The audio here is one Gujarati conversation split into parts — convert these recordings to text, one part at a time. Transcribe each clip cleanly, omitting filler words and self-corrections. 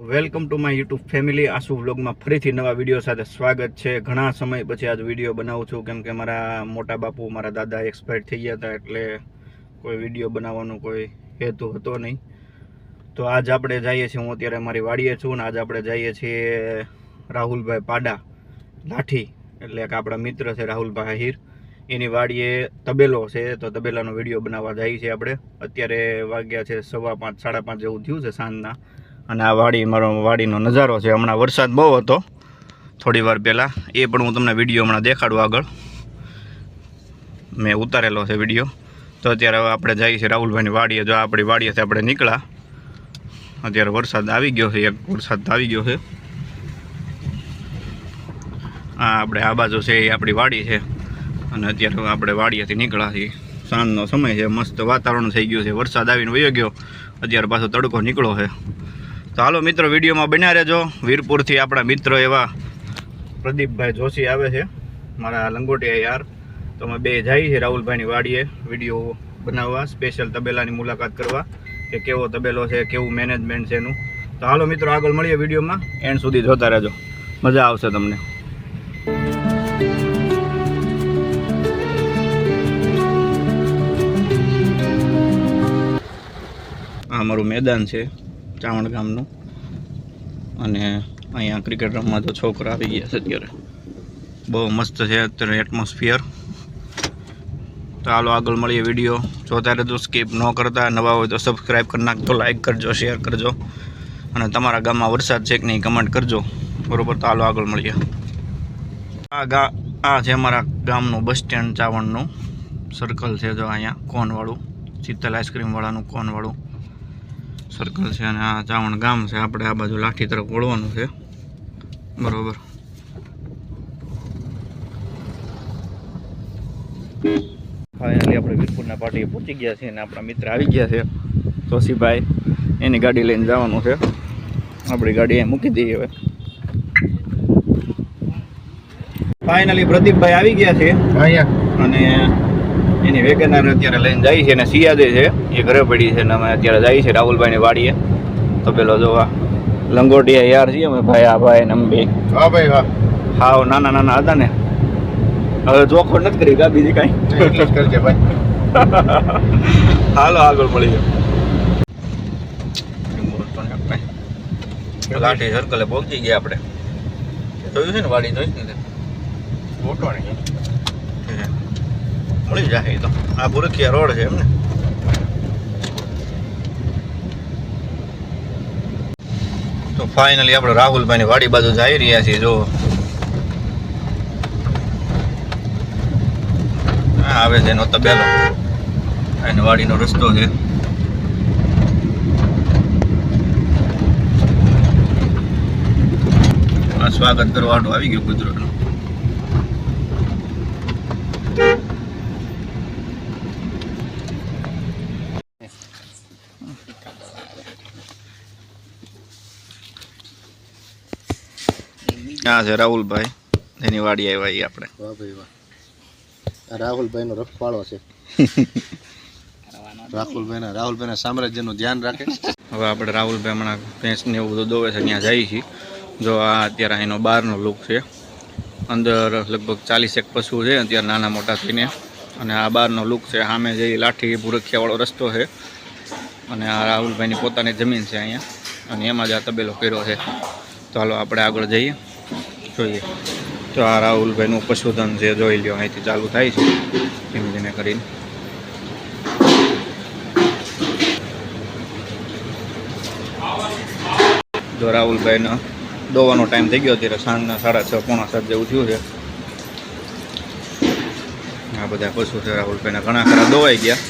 Welcome to my YouTube family. Ashu વ્લોગમાં ફરીથી નવા વિડીયો સાથે સ્વાગત છે. ઘણા સમય પછી આજ વિડીયો બનાવું છું કેમ કે મારા મોટા બાપુ, મારા દાદા એક્સપાયર થઈ ગયા હતા, એટલે કોઈ વિડીયો બનાવવાનો કોઈ હેતુ હતો નહીં. તો આજ આપણે જઈએ છીએ, હું અત્યારે મારી વાડીએ છું ને આજ આપણે જઈએ છીએ રાહુલભાઈ પાડા લાઠી, એટલે કે આપણા મિત્ર છે રાહુલભાઈ આહિર, એની વાડીએ તબેલો છે. તો તબેલાનો વિડીયો બનાવવા જઈએ છીએ આપણે. અત્યારે વાગ્યા છે 5:15 5:30 જેવું થયું છે સાંજના. અને આ વાડી મારો વાડીનો નજારો છે. હમણાં વરસાદ બહુ હતો થોડી વાર પહેલાં, એ પણ હું તમને વિડીયો હમણાં દેખાડું. આગળ મેં ઉતારેલો છે વિડીયો. તો અત્યારે હવે આપણે જઈએ છીએ રાહુલભાઈની વાડીએ. જો આપણી વાડીએથી આપણે નીકળ્યા, અત્યારે વરસાદ આવી ગયો છે, એક વરસાદ આવી ગયો છે. આપણે આ બાજુ છે એ આપણી વાડી છે. અને અત્યારે આપણે વાડીએથી નીકળ્યા છીએ. સાંજનો સમય છે, મસ્ત વાતાવરણ થઈ ગયું છે. વરસાદ આવીને વયો ગયો, અત્યારે પાછો તડકો નીકળો છે. તો હાલો મિત્રો, વિડીયોમાં બન્યા રહેજો. વીરપુરથી આપણા મિત્ર એવા પ્રદીપભાઈ જોશી આવે છે, મારા લંગોટિયા યાર. તો અમે બે જઈએ છીએ રાહુલભાઈની વાડીએ વિડીયો બનાવવા, સ્પેશિયલ તબેલાની મુલાકાત કરવા કે કેવો તબેલો છે, કેવું મેનેજમેન્ટ છે એનું. તો હાલો મિત્રો, આગળ મળીએ વિડીયોમાં. એન્ડ સુધી જોતા રહેજો, મજા આવશે તમને. આ અમારું મેદાન છે ચાવણ ગામનું, અને અહીંયા ક્રિકેટ રમવા તો છોકરા આવી ગયા છે અત્યારે. બહુ મસ્ત છે અત્યારે એટમોસ્ફિયર. તો હાલો આગળ મળીએ. વિડીયો જોતા રહેજો, સ્કીપ ન કરતા. નવા હોય તો સબસ્ક્રાઈબ કરી નાખજો, લાઈક કરજો, શેર કરજો, અને તમારા ગામમાં વરસાદ છે કે નહીં કમેન્ટ કરજો, બરાબર. તો હાલો આગળ મળીએ. આ છે અમારા ગામનું બસ સ્ટેન્ડ, ચાવણનું સર્કલ છે. જો અહીંયા કોનવાળું, શીતલ આઈસ્ક્રીમવાળાનું કોનવાળું સર્કલ છે. અને આ ચાવણ ગામ છે. આપણે આ બાજુ લાઠી તરફ વળવાનું છે, બરાબર. ફાઇનલી આપણે વીરપુરના પાટીએ પહોંચી ગયા છીએ અને આપણા મિત્ર આવી ગયા છે જોશીભાઈ. એની ગાડી લઈને જવાનું છે. આપણી ગાડી અહીં મૂકી દઈએ હવે. ફાઇનલી પ્રદીપભાઈ આવી ગયા છે અને એની વેગેનાર અત્યારે લઈને જાય છે. અને સિયાદે છે એ ઘરે પડી છે. અને અમે અત્યારે જઈએ છીએ રાહુલભાઈની વાડીએ તબેલો જોવા. લંગોટિયા યાર છીએ અમે ભાઈ. આ ભાઈ ને અમે બે. હા ભાઈ, હા. હાવ નાના નાના હતા ને, હવે ચોખ્ખો નથી કરી ગા બીજી કાંઈ કરજે ભાઈ. હાલો આગળ મળીએ. લાઠી સર્કલે પહોંચી ગયા આપણે. જોયું છે ને વાડી? જોઈ ને ફોટો નહીં મળી જાય. એ તો આ બુરખિયા રોડ છે એમને. તો ફાઇનલી આપણે રાહુલભાઈની વાડી બાજુ જઈ રહ્યા છીએ. જો આવે છે એનો તબેલો, એનો વાડીનો રસ્તો છે. આ સ્વાગત કરવાનું આવી ગયું કુદરતનું. આ છે રાહુલભાઈ, એની વાડી આવ્યા આપણે. વાહ ભાઈ વાહ. રાહુલભાઈ નો રખવાળો છે. રાહુલભાઈના સામ્રાજ્યનું ધ્યાન રાખે. હવે આપણે રાહુલભાઈ હમણાં ભેંસને એવું બધું દોવે છે, ત્યાં જઈએ છીએ. જો આ અત્યારે એનો બહારનો લુક છે. અંદર લગભગ 40 પશુ છે અત્યારે, નાના મોટા થઈને. અને આ બહારનો લુક છે. સામે જઈ લાઠી ભૂરખિયાવાળો રસ્તો છે. અને આ રાહુલભાઈની પોતાની જમીન છે અહીંયા, અને એમાં જ આ તબેલો કર્યો છે. તો હાલો આપણે આગળ જઈએ, જોઈએ. તો આ રાહુલભાઈનું પશુધન છે, જોઈ લ્યો. અહીંથી ચાલુ થાય છે ધીમે ધીમે કરીને. જો રાહુલભાઈનો દોવાનો ટાઈમ થઈ ગયો, અત્યારે સાંજના 6:30 પોણા 7 જેવું થયું છે. આ બધા પશુ છે રાહુલભાઈના, ઘણા ખરા દોવાઈ ગયા.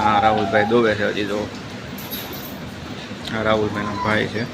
આ રાહુલભાઈ દોવે છે હજી. જો આ રાહુલભાઈનો ભાઈ છે.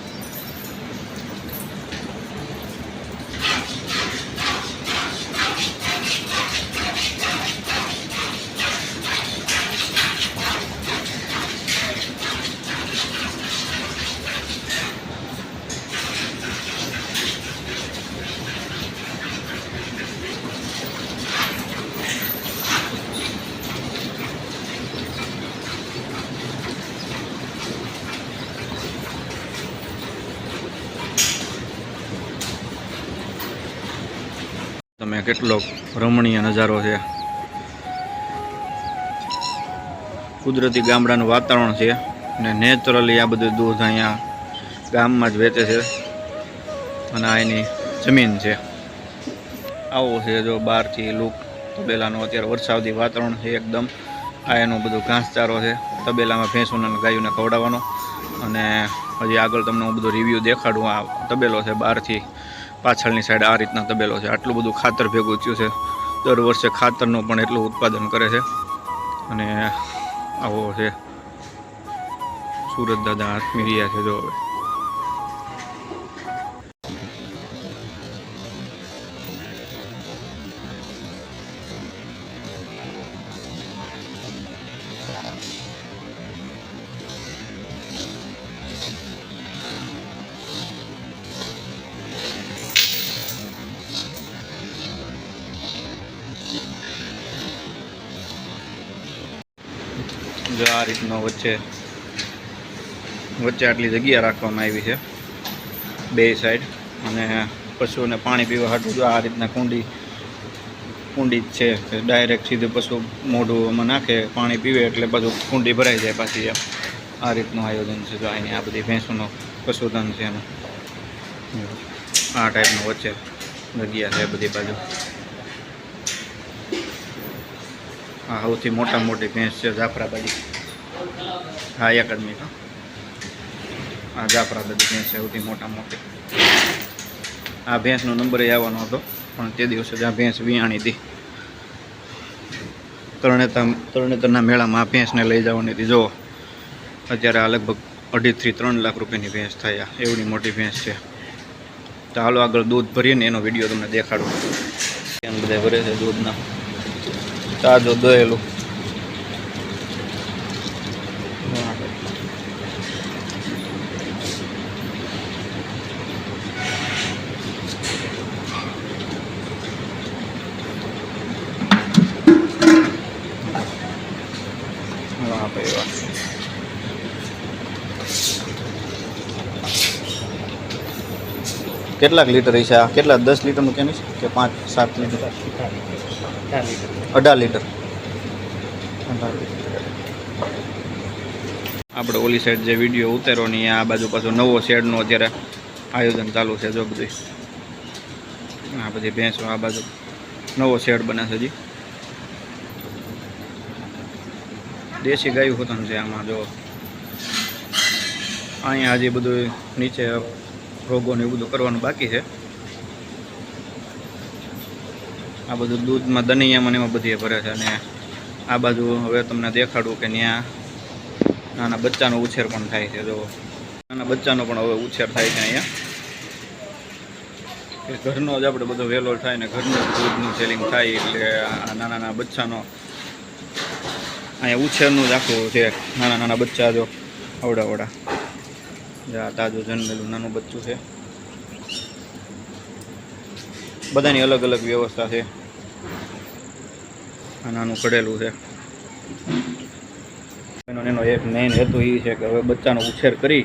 કેટલો રમણીય નજારો છે. કુદરતી ગામડાનું વાતાવરણ છે અને નેચરલી આ બધું દૂધ અહીંયા ગામમાં જ વેચે છે અને આ એની જમીન છે. આવું છે જો બહારથી લુક તબેલાનું. અત્યારે વરસાદી વાતાવરણ છે એકદમ. આ એનું બધું ઘાસચારો છે તબેલામાં ભેંસોને ગાયોને ખવડાવવાનો. અને હજી આગળ તમને હું બધું રિવ્યૂ દેખાડું. આ તબેલો છે બહારથી પાછળની સાઈડ આ રીતના તબેલો છે. આટલું બધું ખાતર ભેગું થયું છે. દર વર્ષે ખાતરનું પણ એટલું ઉત્પાદન કરે છે. અને આવો છે સુરત દાદા હાથમી રહ્યા છે. જો હવે જો આ રીતનો વચ્ચે આટલી જગ્યા રાખવામાં આવી છે બે સાઈડ. અને પશુઓને પાણી પીવા હાટું જો આ રીતના કુંડી જ છે. ડાયરેક્ટ સીધું પશુ મોઢું એમાં નાખે, પાણી પીવે એટલે બધું કુંડી ભરાઈ જાય પાછી. એમ આ રીતનું આયોજન છે. જો અહીં આ બધી ભેંસોનો પશુધન છે એનું આ ટાઈપનું વચ્ચે જગ્યા છે બધી બાજુ. આ સૌથી મોટી ભેંસ છે જાફરાબાદી. હા એકેડમી તો આ જાફરાબાદી ભેંસ છે સૌથી મોટી. આ ભેંસનો નંબર આવવાનો હતો પણ તે દિવસે જ આ ભેંસ વિયાણી હતી. તરણેતરના મેળામાં આ ભેંસને લઈ જવાની હતી. જો અત્યારે આ લગભગ 2.5 થી 3 લાખ રૂપિયાની ભેંસ થાય. એવડી મોટી ભેંસ છે. તો હાલો આગળ દૂધ ભરીએ ને એનો વિડીયો તમને દેખાડું. એમ બધા ભરે છે દૂધના. તાજો દહેલું કેટલાક લીટર હશે? કેટલા 10 લીટરનું કેનું છે કે 5-7 લીટર? 18 લીટર. આપણે ઓલી સાઈડ જે વિડીયો ઉતાર્યો ને આ બાજુ પાછો નવો શેડનું અત્યારે આયોજન ચાલુ છે. જો બધું આ બધી ભેંસો આ બાજુ નવો શેડ બને છે. હજી દેશી ગાયું હોતું છે આમાં. જો અહીંયા હજી બધું નીચે રોગોને એવું બધું કરવાનું બાકી છે. આ બધું દૂધમાં દનિયામાં એમાં બધી ભરે છે. અને આ બાજુ હવે તમને દેખાડું કે ત્યાં નાના બચ્ચાનો ઉછેર પણ થાય છે. જો નાના બચ્ચાનો પણ હવે ઉછેર થાય છે અહીંયા. ઘરનો જ આપણે બધો વેલો થાય ને ઘરનું દૂધનું સેલિંગ થાય એટલે આ નાના બચ્ચાનો અહીંયા ઉછેરનું જ આખું છે. નાના બચ્ચા જો અવડા આ તાજું જન્મેલું નાનું બચ્ચું છે. બધાની અલગ અલગ વ્યવસ્થા છે. આ નાનું કડેલું છે. એનો એક મેઇન હેતુ એ છે કે હવે બચ્ચાનો ઉછેર કરી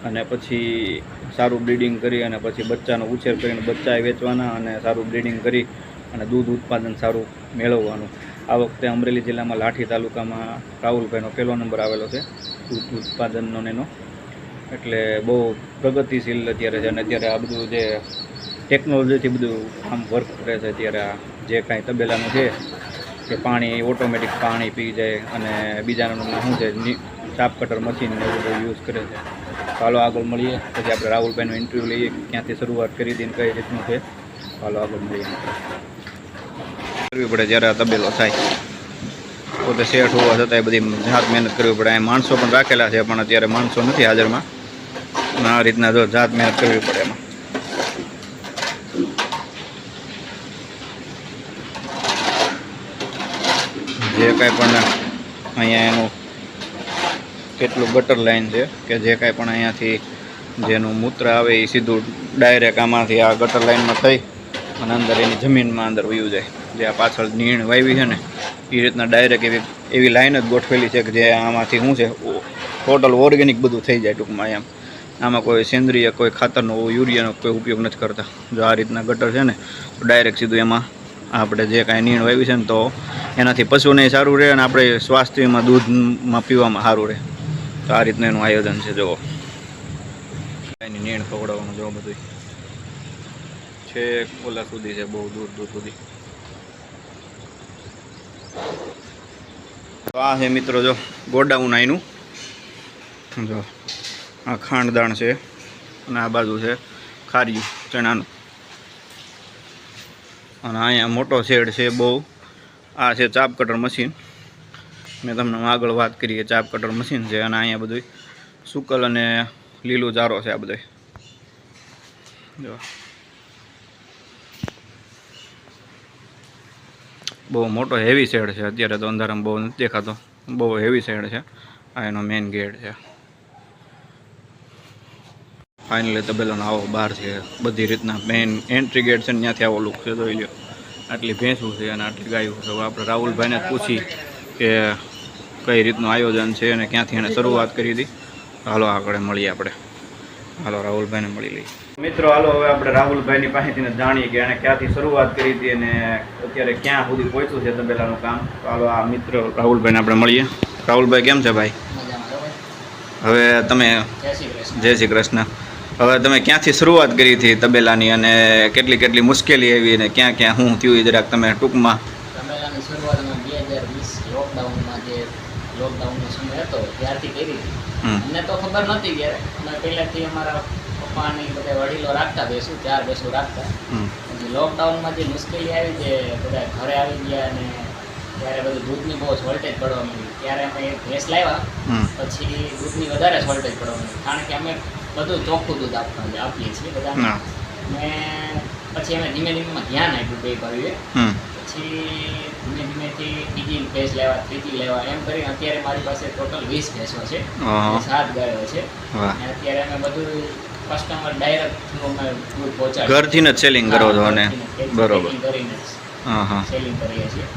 અને પછી સારું બ્રીડિંગ કરી અને પછી બચ્ચાનો ઉછેર કરીને બચ્ચા વેચવાના અને સારું બ્રીડિંગ કરી અને દૂધ ઉત્પાદન સારું મેળવવાનું. આ વખતે અમરેલી જિલ્લામાં લાઠી તાલુકામાં રાહુલભાઈનો 1લો નંબર આવેલો છે દૂધ ઉત્પાદનનો એનો. એટલે બહુ પ્રગતિશીલ અત્યારે છે. અને અત્યારે આ બધું જે ટેકનોલોજીથી બધું કામ વર્ક કરે છે. અત્યારે આ જે કાંઈ તબેલાનું છે કે પાણી ઓટોમેટિક પાણી પી જાય અને બીજાનું શું છે ચાપ કટર મશીન ને એવું બધું યુઝ કરે છે. ચાલો આગળ મળીએ. પછી આપણે રાહુલભાઈનો ઇન્ટરવ્યૂ લઈએ ક્યાંથી શરૂઆત કરી દઈને કઈ રીતનું છે. ચાલો આગળ મળીએ. કરવી પડે જ્યારે આ તબેલો થાય. પોતે શેઠ હોવા છતાં બધી જાત મહેનત કરવી પડે. અહીં માણસો પણ રાખેલા છે પણ અત્યારે માણસો નથી હાજરમાં. આ રીતના જો જાત મહેનત કરવી પડે એમાં. જે કાંઈ પણ અહીંયા એનું કેટલું ગટર લાઈન છે કે જે કાંઈ પણ અહીંયાથી જેનું મૂત્ર આવે એ સીધું ડાયરેક્ટ આમાંથી આ ગટર લાઈનમાં થઈ અને અંદર એની જમીનમાં અંદર વયું જાય. જે આ પાછળ નીણ વાવી છે ને એ રીતના ડાયરેક્ટ એવી લાઈન જ ગોઠવેલી છે કે જે આમાંથી શું છે ટોટલ ઓર્ગેનિક બધું થઈ જાય ટૂંકમાં. એમ આમાં કોઈ સેન્દ્રિય કોઈ ખાતરનો યુરિયાનો કોઈ ઉપયોગ નથી કરતા. જો આ રીતના ગટર છે ને તો ડાયરેક્ટ સીધું એમાં આપણે જે કાંઈ નીણ વાવી છે ને તો એનાથી પશુને સારું રહે અને આપણે સ્વાસ્થ્યમાં દૂધમાં પીવામાં સારું રહે. તો આ રીતનું એનું આયોજન છે. જુઓ એની નીણ ખવડાવવાનું જો બધું છે ઓલા સુધી છે, બહુ દૂર દૂર સુધી. તો આ છે મિત્રો જો ગોડાઉન આઈનું. જો આ ખાંડદાણ છે અને આ બાજુ છે ખાર્યું ચણાનું. અને અહીંયા મોટો શેડ છે બહુ. આ છે ચાપ કટર મશીન. મેં તમને આગળ વાત કરી કે ચાપ કટર મશીન છે. અને અહીંયા બધું સુકલ અને લીલું ચારો છે આ બધો. જો બહુ મોટો હેવી શેડ છે. અત્યારે તો અંધારામાં બહુ નથી દેખાતો. બહુ હેવી શેડ છે. આ એનો મેઇન ગેટ છે. ફાઇનલી તબેલાનો આવો બહાર છે. બધી રીતના મેઇન એન્ટ્રી ગેટ છે ને ત્યાંથી આવો લુક છે. જોઈ લો આટલી ભેંસું છે અને આટલી ગાયું છે. આપણે રાહુલભાઈને પૂછી કે કઈ રીતનું આયોજન છે અને ક્યાંથી એને શરૂઆત કરી હતી. હાલો આગળ મળીએ આપણે. હાલો રાહુલભાઈને મળી લઈએ. મિત્રો હાલો હવે આપણે રાહુલભાઈની પાસેથી જાણીએ કે એણે ક્યાંથી શરૂઆત કરી હતી અને અત્યારે ક્યાં સુધી પહોંચ્યું છે તબેલાનું કામ. તો હાલો આ મિત્ર રાહુલભાઈને આપણે મળીએ. રાહુલભાઈ કેમ છે ભાઈ? હવે તમે જય શ્રી કૃષ્ણ. હવે તમે ક્યાંથી શરૂઆત કરી હતી તબેલાની અને કેટલી કેટલી મુશ્કેલી આવી અને ક્યાં ક્યાં શું થયું જરાક તમે ટૂંકમાં. તબેલાની શરૂઆત અમે 2020 લોકડાઉનમાં જે લોકડાઉનનો સમય હતો ત્યારથી કરી હતી. અમને તો ખબર નહોતી કે અમે પહેલાંથી અમારા પપ્પાની બધા વડીલો રાખતા બેસું 4 બેસું રાખતા. પછી લોકડાઉનમાં જે મુશ્કેલી આવી જે બધા ઘરે આવી ગયા અને ત્યારે બધું દૂધની બહુ શોર્ટેજ પડવા માંડી. ત્યારે અમે એક ભેંસ લાવ્યા પછી દૂધની વધારે શોર્ટેજ પડવા માંડી. કારણ કે અમે બધું ચોખ્ખું દૂધ આપીએ છીએ બધા. ને પછી અમે ધીમે ધીમે ધ્યાન આપ્યું બે ભાઈએ. પછી ધીમે ધીમેથી બીજી ભેંસ લેવા, ત્રીજી લેવા એમ કરીને અત્યારે મારી પાસે ટોટલ 20 ભેંસો છે, 7 ગાયો છે. અને અત્યારે અમે બધું કસ્ટમર ડાયરેક્ટ અમે દૂધ પહોંચાડીએ. ઘરથી જ સેલિંગ કરો છો અને બરોબર કરીને સેલિંગ કરીએ છીએ.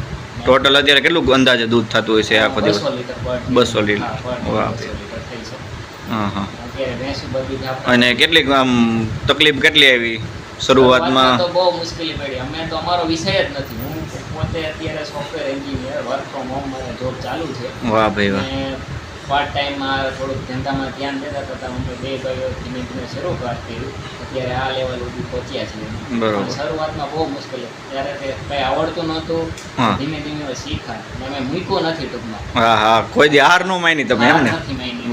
ટોટલ અત્યારે કેટલું અંદાજે દૂધ થતું હોય છે આખો દિવસ? 200 લીટર. 200 લીટર. વાહ. હા. અને કેટલીક આમ તકલીફ કેટલી આવી શરૂઆતમાં? તો બહુ મુશ્કેલી પડી. અમે તો અમારો વિષય જ નથી. હું પોતે અત્યારે software engineer, work from home મારે જોબ ચાલુ છે. વાહ ભાઈ વાહ. પાર્ટ ટાઈમમાં થોડુંક ધંધામાં ધ્યાન દેતા હતા. અમે બે ભાઈઓ ધીમે ધીમે શરૂઆત કરી. અત્યારે આ લેવલ સુધી પહોંચ્યા છીએ. બરોબર. શરૂઆતમાં બહુ મુશ્કેલી. ત્યારે કંઈ આવડતું નહોતું. ધીમે ધીમે શીખ્યા. અમે મૂક્યું નથી ટૂંકમાં. હા હા. કોઈ દી હાર ન માની તમે એમ ને?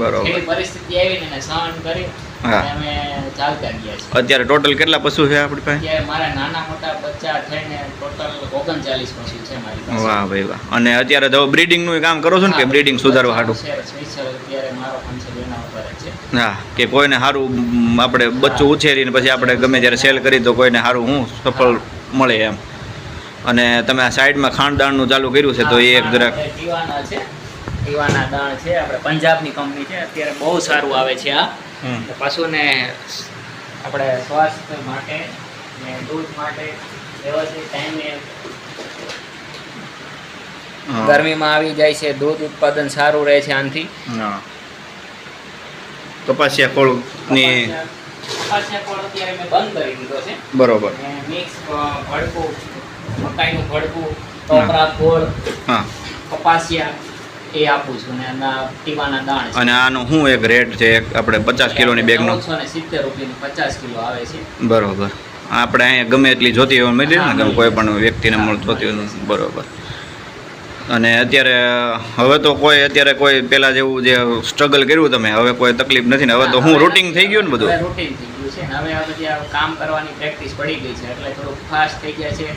બરોબર. એવી પરિસ્થિતિ આવીને એને સહન કરી અમે ચાલતા ગયા છીએ. અત્યારે ટોટલ કેટલા પશુ છે આપણી પાસે? અત્યારે મારા નાના મોટા બચ્ચા થઈને ટોટલ 39 પશુ છે મારી પાસે. વાહ ભાઈ વાહ. અને અત્યારે તો બ્રીડિંગ નું કામ કરો છો ને કે બ્રીડિંગ સુધારવા હાટું? અત્યારે મારો કોન્સેપ્ટ એના ઉપર જ છે. હા, કે કોઈને સારું આપણે બચ્ચું ઉછેરીને પછી આપણે ગમે ત્યારે સેલ કરી તો કોઈને સારું હું સફળ મળે એમ. અને તમે આ સાઈડમાં ખાંડદાણનું ચાલુ કર્યું છે તો એ એક જરાક ટીવાના છે. ટીવાના દાણ છે. આપણે પંજાબની કંપની છે. અત્યારે બહુ સારું આવે છે આ. પશુને આપણે સ્વાસ્થ્ય માટે ને દૂધ માટે વ્યવસ્થિત ટાઈમે ગરમીમાં આવી જાય છે. દૂધ ઉત્પાદન સારું રહે છે આનાથી. કપાસિયા ખોળની કપાસિયા ખોળ અત્યારે મેં બંધ કરી દીધો છે. બરોબર. મિક્સ ભડકું, મકાઈનું ભડકું, ટોપરા ખોળ, કપાસિયા એ આપું છું. અને આના ટીવાના દાણ છે. અને આનો શું એક રેટ છે આપણે 50 કિલોની બેગનો? 170 રૂપિયાની 50 કિલો આવે છે. બરોબર. આપણે અહીંયા ગમે એટલી જોતી હોય મળી ને કે કોઈ પણ વ્યક્તિને જોતી હોય. બરોબર. અને અત્યારે હવે તો કોઈ અત્યારે કોઈ પહેલાં જેવું જે સ્ટ્રગલ કર્યું તમે હવે કોઈ તકલીફ નથી ને? હવે તો હું રૂટિન થઈ ગયું ને બધું? રૂટિન થઈ ગયું છે ને. હવે આ બધી કામ કરવાની પ્રેક્ટિસ પડી ગઈ છે એટલે થોડુંક ફાસ્ટ થઈ ગયા છે.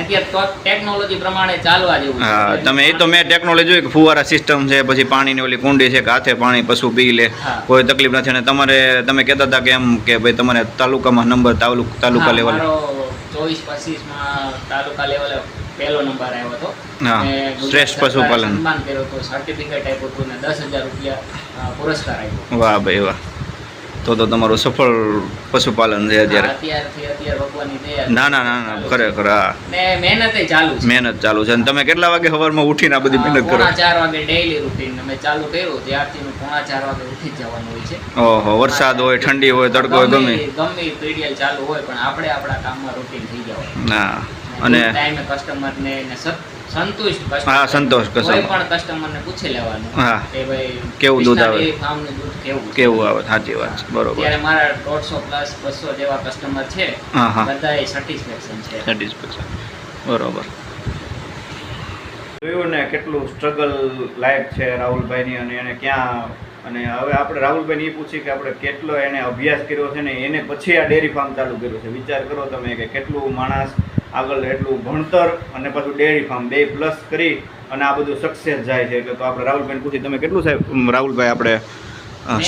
અત્યારે તો ટેકનોલોજી પ્રમાણે ચાલવા જેવું છે. હા, તમે એ તો મેં ટેકનોલોજી જોઈ કે ફુવારા સિસ્ટમ છે, પછી પાણીની ઓલી કુંડી છે કે હાથે પાણી પશુ પી લે, કોઈ તકલીફ નથી. અને તમારે તમે કહેતા હતા કે એમ કે ભાઈ તમારે તાલુકામાં નંબર તાલુકા લેવલ 24-25માં તાલુકા લેવલે પહેલો નંબર આવ્યો હતો. શ્રેષ્ઠ પશુપાલન સન્માન કર્યો હતો, સર્ટિફિકેટ આપ્યું હતું ને 10,000 રૂપિયા પુરસ્કાર આપ્યો. વાહ ભાઈ વાહ. તો તમારું સફળ પશુપાલન છે અત્યારે? અત્યારે ભગવાનની દયા. ના ના ના ના, ખરેખર. હા, ને મહેનત ચાલુ છે. મહેનત ચાલુ છે. અને તમે કેટલા વાગે સવારમાં ઉઠીને આ બધી મહેનત કરો? 4 વાગે ડેઈલી રૂટીન અમે ચાલુ કર્યું. ત્યારથી 4 વાગે ઉઠી જવાનું હોય છે. ઓહો. વરસાદ હોય, ઠંડી હોય, તડકો હોય, ગમે પીડીએલ ચાલુ હોય પણ આપણે આપણા કામમાં રૂટીન થઈ જવાનું. ના, અને ટાઈમે કસ્ટમરને સંતુષ્ટ કસ્ટમર, હા, સંતોષ કોઈ કસ્ટમર. પણ કસ્ટમરને પૂછી લેવાનું હા. કે ભાઈ કેવું દૂધ આવે? ડેરી ફાર્મનું દૂધ કેવું છે. કેવું આવે? સાચી વાત છે, બરોબર. અત્યારે મારા 150 પ્લસ 200 જેવા કસ્ટમર છે, હા હા, બધાય સેટિસ્ફેક્શન છે. સેટિસ્ફેક્શન, બરોબર. જોયું ને કેટલું સ્ટ્રગલ લાઈફ છે રાહુલભાઈની, અને એને ક્યાં, અને હવે આપણે રાહુલભાઈને એ પૂછીએ કે આપણે કેટલો એને અભ્યાસ કર્યો છે ને એને પછી આ ડેરી ફાર્મ ચાલુ કર્યું છે. વિચાર કરો તમે કે કેટલું માણસ આગળ એટલું ભણતર અને પાછું ડેરી ફાર્મ 2 પ્લસ કરી અને આ બધું સક્સેસ જાય છે. એટલે તો આપણે રાહુલભાઈને પૂછી, તમે કેટલું સાહેબ રાહુલભાઈ આપણે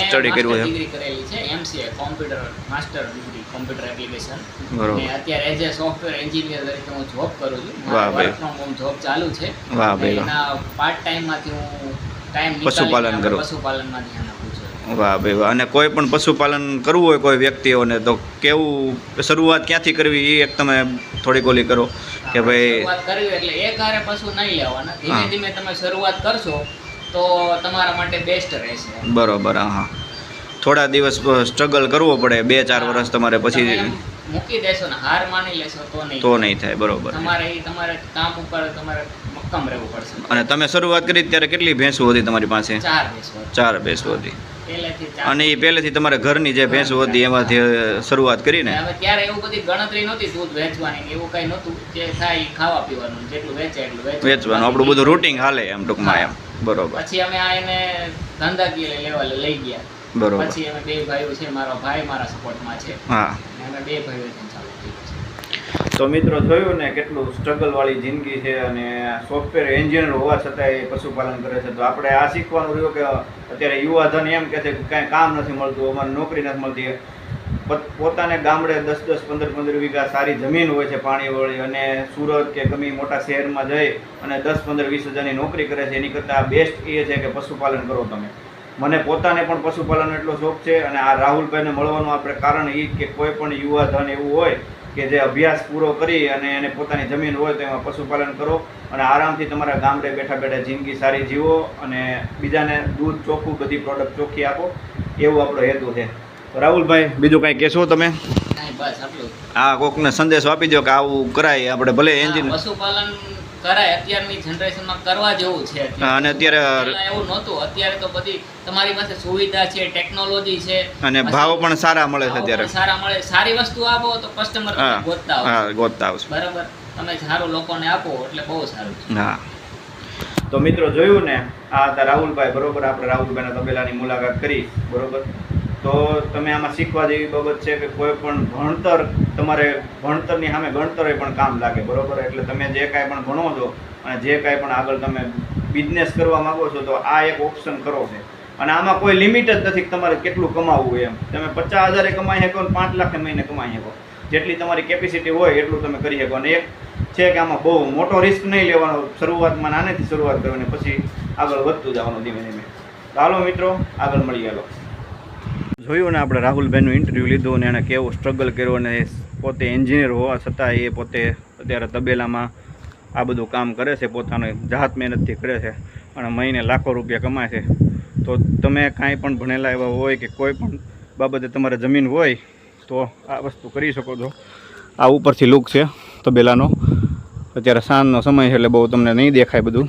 સ્ટડી કર્યું છે? ડિગ્રી કરેલી છે MCA computer master degree computer application. બરોબર. અને અત્યારે એઝ એ સોફ્ટવેર એન્જિનિયર તરીકે હું જોબ કરું છું. વાહ ભાઈ. વર્ક ફ્રોમ હોમ જોબ ચાલુ છે. વાહ ભાઈ, અને એના પાર્ટ ટાઈમમાંથી હું ટાઈમ પશુપાલન કરો. પશુપાલનમાં ધ્યાન આપું છું. વાહ ભાઈ વાહ. અને કોઈ પણ પશુપાલન કરવું હોય કોઈ વ્યક્તિઓને તો કેવું, શરૂઆત ક્યાંથી કરવી એ એક તમે થોડીક ઓલી કરો કે ભાઈ શરૂઆત કરવી એટલે એક હારે પશુ નહીં લેવાના, ધીમે હા. ધીમે તમે શરૂઆત કરશો તો તમારા માટે બેસ્ટ રહેશે. બરોબર. હા હા, થોડા દિવસ સ્ટ્રગલ કરવો પડે, 2-4 વર્ષ તમારે તમે પછી એમ મૂકી દેશો ને હાર માની લેશો તો નહીં થાય. બરોબર. તમારે કામ ઉપર તમારે મક્કમ રહેવું પડશે. અને તમે શરૂઆત કરી ત્યારે કેટલી ભેંસો હતી તમારી પાસે? 4 ભેંસો 4 ભેંસો હતી. પહેલેથી 4. અને એ પહેલેથી તમારા ઘરની જે ભેંસો હતી એમાંથી શરૂઆત કરીને? હવે ત્યારે એવું બધી ગણતરી નહોતી દૂધ વેચવાની, એવું કઈ નહોતું. જે થાય ઈ ખાવા પીવાનું, જેટલું વેચે એટલું વેચવાનું આપણું બધું રૂટિંગ હાલે એમ ટૂંકમાં એમ. બરોબર. પછી અમે આ એને ધંધાકીય લેવલે લઈ ગયા. બરોબર. પછી અમે 2 ભાઈઓ છે, મારો ભાઈ મારા સપોર્ટમાં છે, હા. અને અમે 2 ભાઈઓ ચાલુ કર્યું છે. તો મિત્રો જોયું ને કેટલું સ્ટ્રગલ વાળી જિંદગી છે, અને સોફ્ટવેર એન્જિનિયર હોવા છતાં એ પશુપાલન કરે છે. તો આપણે આ શીખવાનું રહ્યું કે અત્યારે યુવા ધન એમ કહે છે કે કાંઈ કામ નથી મળતું, અમારે નોકરી નથી મળતી. પોતાને ગામડે 10-10, 15-15 વીઘા સારી જમીન હોય છે પાણીવાળી, અને સુરત કે ગમે મોટા શહેરમાં જઈ અને 10, 15, 20 હજારની નોકરી કરે છે. એની કરતાં બેસ્ટ એ છે કે પશુપાલન કરો તમે. મને પોતાને પણ પશુપાલન એટલો શોખ છે, અને આ રાહુલભાઈને મળવાનું આપણે કારણ એ કે કોઈ પણ યુવા ધન એવું હોય કે જે અભ્યાસ પૂરો કરી અને એને પોતાની જમીન હોય તો એમાં પશુપાલન કરો અને આરામથી તમારા ગામડે બેઠા બેઠા જિંદગી સારી જીવો અને બીજાને દૂધ ચોખ્ખું, બધી પ્રોડક્ટ ચોખ્ખી આપો, એવું આપણો હેતુ છે. તો રાહુલભાઈ બીજું કાંઈ કહેશો તમે? નહીં, બસ આટલું. આ કોકને સંદેશો આપી દો કે આવું કરાય આપણે, ભલે એન્જિન પશુપાલન કરાય, અત્યારની જનરેશનમાં કરવા જેવું છે. અને અત્યારે પહેલા એવું નહોતું. અત્યારે તો બધી તમારી પાસે સુવિધા છે, ટેકનોલોજી છે, અને ભાવ પણ સારા મળે છે ભાવ અત્યારે. પણ સારા મળે. સારી વસ્તુ આપો તો કસ્ટમર હા ગોતતા આવશે. હા, ગોતતા આવશે. બરાબર. તમે સારું લોકોને આપો એટલે બહુ સારું છે. હા. તો મિત્રો જોયું ને, આ હતા રાહુલભાઈ. બરોબર. આપણે રાહુલભાઈના તબેલાની મુલાકાત કરી. બરોબર. તો તમે આમાં શીખવા જેવી બાબત છે કે કોઈ પણ ભણતર, તમારે ભણતરની સામે ગણતરે પણ કામ લાગે. બરોબર. એટલે તમે જે કાંઈ પણ ભણો છો અને જે કાંઈ પણ આગળ તમે બિઝનેસ કરવા માગો છો તો આ એક ઓપ્શન કરો છે. અને આમાં કોઈ લિમિટ જ નથી કે તમારે કેટલું કમાવવું એમ. તમે 50,000 કમાઈ શકો ને 5 લાખ મહિને કમાઈ શકો. જેટલી તમારી કેપેસિટી હોય એટલું તમે કરી શકો. અને એક છે કે આમાં બહુ મોટો રિસ્ક નહીં લેવાનો. શરૂઆતમાં નાનેથી શરૂઆત કરવાની, પછી આગળ વધતું જવાનું ધીમે ધીમે. તો હાલો મિત્રો, આગળ મળીએ. હાલો. જોયું ને આપણે રાહુલભાઈનું ઇન્ટરવ્યૂ લીધું અને એણે કેવું સ્ટ્રગલ કર્યું, અને પોતે એન્જિનિયર હોવા છતાં એ પોતે અત્યારે તબેલામાં આ બધું કામ કરે છે, પોતાનો જાત મહેનતથી કરે છે અને મહિને લાખો રૂપિયા કમાય છે. તો તમે કાંઈ પણ ભણેલા એવા હોય કે કોઈ પણ બાબતે તમારે જમીન હોય તો આ વસ્તુ કરી શકો છો. આ ઉપરથી લુક છે તબેલાનો. અત્યારે સાંજનો સમય છે એટલે બહુ તમને નહીં દેખાય બધું.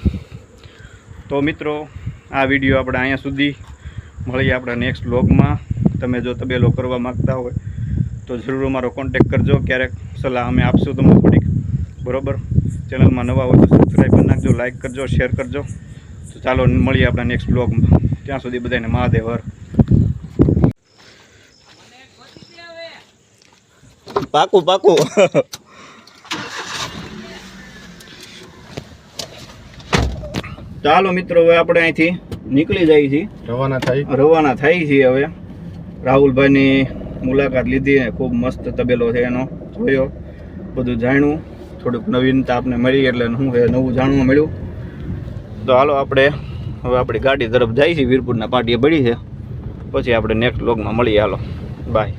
તો મિત્રો આ વિડીયો આપણે અહીંયા સુધી. મળીએ આપણે નેક્સ્ટ વ્લોગમાં. તમે જો તબેલો કરવા માગતા હોય તો જરૂર અમારો કોન્ટેક્ટ કરજો. ક્યારેક સલાહ અમે આપશું તમને થોડીક. બરાબર. ચેનલમાં નવા હોય તો સબસ્ક્રાઈબ કરી નાખજો, લાઇક કરજો, શેર કરજો. તો ચાલો મળીએ આપણા નેક્સ્ટ વ્લોગમાં. ત્યાં સુધી બધાને મહાદેવ હર. પાકું પાકું. ચાલો મિત્રો, હવે આપણે અહીંથી નીકળી જાય છીએ, રવાના થાય છીએ. હવે રાહુલભાઈની મુલાકાત લીધી, ખૂબ મસ્ત તબેલો છે એનો, જોયો, બધું જાણ્યું, થોડુંક નવીનતા આપણે મળી એટલે શું છે નવું જાણવા મળ્યું. તો હાલો આપણે હવે આપણી ગાડી તરફ જાય છે. વીરપુરના પાટીએ પડી છે. પછી આપણે નેક્સ્ટ વ્લોગમાં મળીએ. હાલો, બાય.